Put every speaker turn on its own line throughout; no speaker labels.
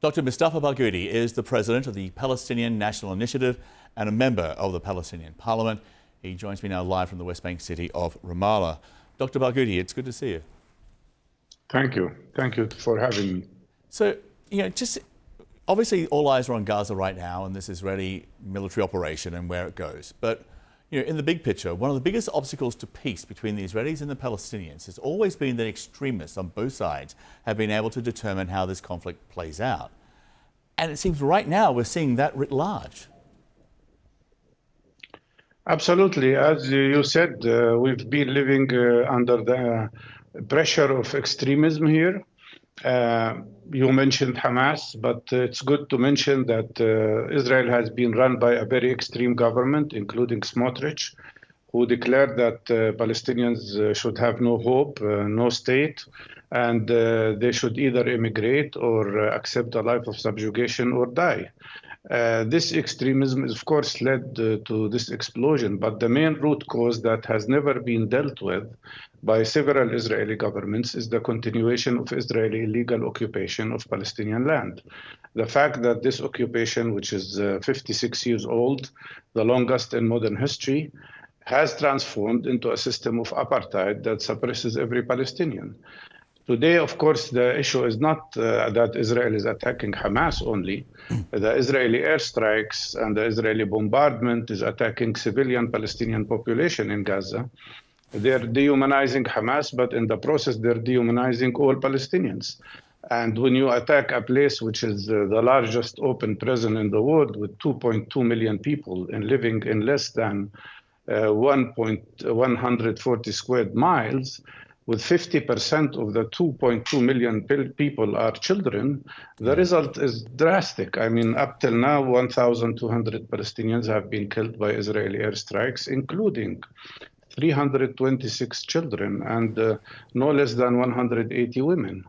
Dr. Mustapha Barghouti is the president of the Palestinian National Initiative and a member of the Palestinian Parliament. He joins me now live from the West Bank city of Ramallah. Dr. Barghouti, it's good to see you.
Thank you. Thank you for having me.
So, just obviously all eyes are on Gaza right now and this Israeli military operation and where it goes. But, in the big picture, one of the biggest obstacles to peace between the Israelis and the Palestinians has always been that extremists on both sides have been able to determine how this conflict plays out. And it seems right now we're seeing that writ large.
Absolutely. As you said, we've been living under the pressure of extremism here. You mentioned Hamas, but it's good to mention that Israel has been run by a very extreme government, including Smotrich, who declared that Palestinians should have no hope, no state, and they should either immigrate or accept a life of subjugation or die. This extremism, of course, led to this explosion, but the main root cause that has never been dealt with by several Israeli governments is the continuation of Israeli illegal occupation of Palestinian land. The fact that this occupation, which is 56 years old, the longest in modern history, has transformed into a system of apartheid that suppresses every Palestinian. Today, of course, the issue is not that Israel is attacking Hamas only. The Israeli airstrikes and the Israeli bombardment is attacking civilian Palestinian population in Gaza. They're dehumanizing Hamas, but in the process, they're dehumanizing all Palestinians. And when you attack a place which is the largest open prison in the world with 2.2 million people and living in less than 140 square miles, with 50% of the 2.2 million people are children, the result is drastic. I mean, up till now, 1,200 Palestinians have been killed by Israeli airstrikes, including 326 children and no less than 180 women.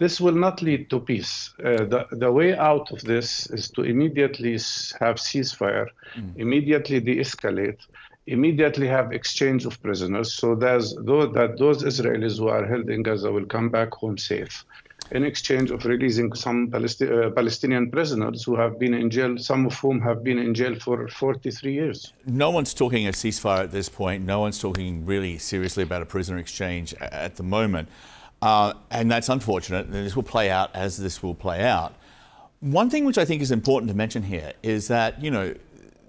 This will not lead to peace. The way out of this is to immediately have ceasefire, immediately de-escalate, immediately have exchange of prisoners so that those Israelis who are held in Gaza will come back home safe in exchange of releasing some Palestinian prisoners who have been in jail, some of whom have been in jail for 43 years.
No one's talking a ceasefire at this point. No one's talking really seriously about a prisoner exchange at the moment. And that's unfortunate. This will play out as this will play out. One thing which I think is important to mention here is that,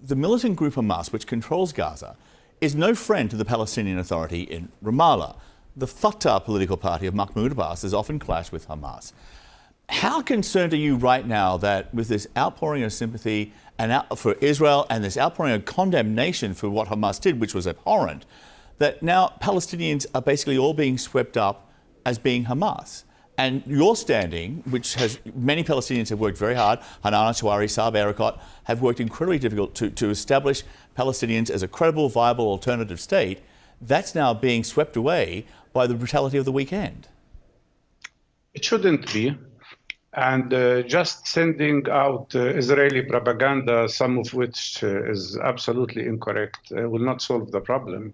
the militant group Hamas, which controls Gaza, is no friend to the Palestinian Authority in Ramallah. The Fatah political party of Mahmoud Abbas has often clashed with Hamas. How concerned are you right now that with this outpouring of sympathy for Israel and this outpouring of condemnation for what Hamas did, which was abhorrent, that now Palestinians are basically all being swept up as being Hamas? And your standing, which has many Palestinians have worked very hard, Hanan Ashwari, Saab Erekat, have worked incredibly difficult to establish Palestinians as a credible, viable alternative state, that's now being swept away by the brutality of the weekend.
It shouldn't be. And just sending out Israeli propaganda, some of which is absolutely incorrect, will not solve the problem.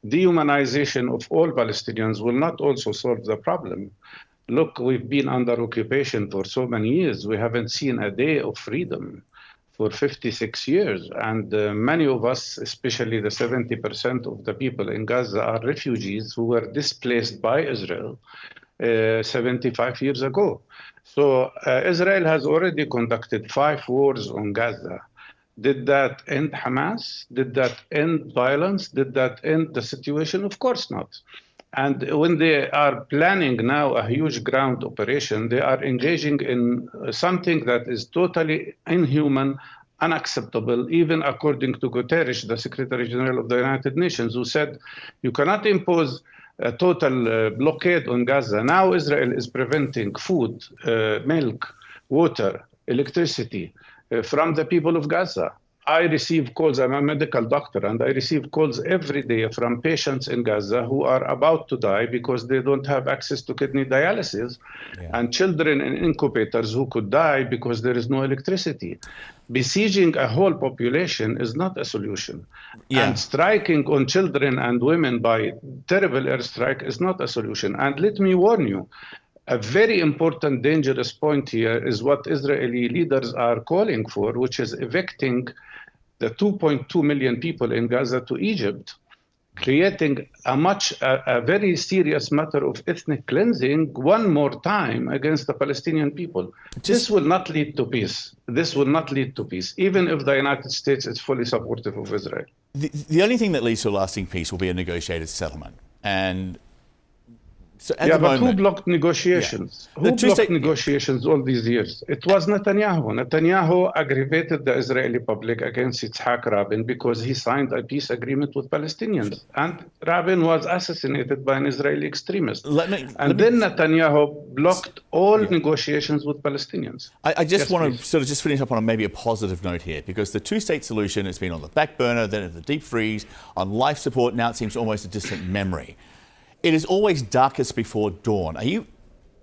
Dehumanization of all Palestinians will not also solve the problem. Look, we've been under occupation for so many years. We haven't seen a day of freedom for 56 years. And many of us, especially the 70% of the people in Gaza, are refugees who were displaced by Israel 75 years ago. So Israel has already conducted 5 wars on Gaza. Did that end Hamas? Did that end violence? Did that end the situation? Of course not. And when they are planning now a huge ground operation, they are engaging in something that is totally inhuman, unacceptable, even according to Guterres, the Secretary General of the United Nations, who said you cannot impose a total blockade on Gaza. Now Israel is preventing food, milk, water, electricity from the people of Gaza. I receive calls, I'm a medical doctor, and I receive calls every day from patients in Gaza who are about to die because they don't have access to kidney dialysis, and children in incubators who could die because there is no electricity. Besieging a whole population is not a solution. And striking on children and women by terrible airstrike is not a solution. And let me warn you, a very important, dangerous point here is what Israeli leaders are calling for, which is evicting the 2.2 million people in Gaza to Egypt, creating a very serious matter of ethnic cleansing one more time against the Palestinian people. This will not lead to peace. This will not lead to peace, even if the United States is fully supportive of Israel.
The only thing that leads to a lasting peace will be a negotiated settlement. And so at
yeah,
the
but
moment,
who blocked negotiations?
Yeah.
Who blocked negotiations all these years? It was Netanyahu. Netanyahu aggravated the Israeli public against Yitzhak Rabin because he signed a peace agreement with Palestinians. And Rabin was assassinated by an Israeli extremist. Then Netanyahu blocked all negotiations with Palestinians.
I just want to sort of just finish up on maybe a positive note here, because the two-state solution has been on the back burner, then at the deep freeze, on life support. Now it seems almost a distant memory. It is always darkest before dawn. Are you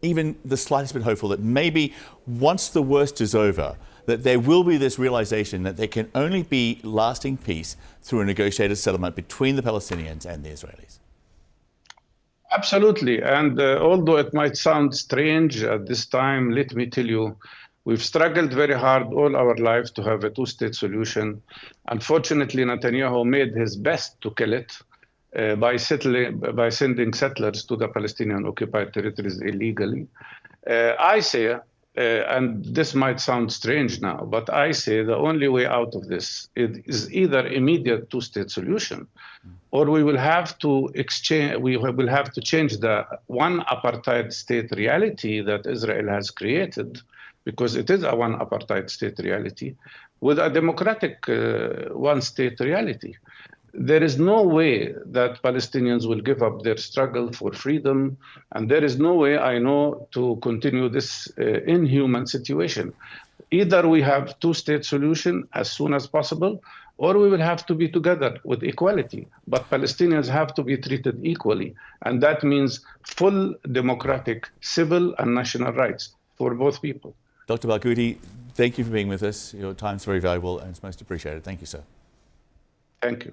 even the slightest bit hopeful that maybe once the worst is over, that there will be this realization that there can only be lasting peace through a negotiated settlement between the Palestinians and the Israelis?
Absolutely. And although it might sound strange at this time, let me tell you, we've struggled very hard all our lives to have a two-state solution. Unfortunately, Netanyahu made his best to kill it. By sending settlers to the Palestinian occupied territories illegally. I say, and this might sound strange now, but I say the only way out of this is either immediate two-state solution, or we will have to change the one apartheid state reality that Israel has created, because it is a one apartheid state reality, with a democratic one-state reality. There is no way that Palestinians will give up their struggle for freedom, and there is no way, I know, to continue this inhuman situation. Either we have two-state solution as soon as possible, or we will have to be together with equality. But Palestinians have to be treated equally, and that means full democratic, civil, and national rights for both people.
Dr. Barghouti, thank you for being with us. Your time's very valuable and it's most appreciated. Thank you, sir.
Thank you.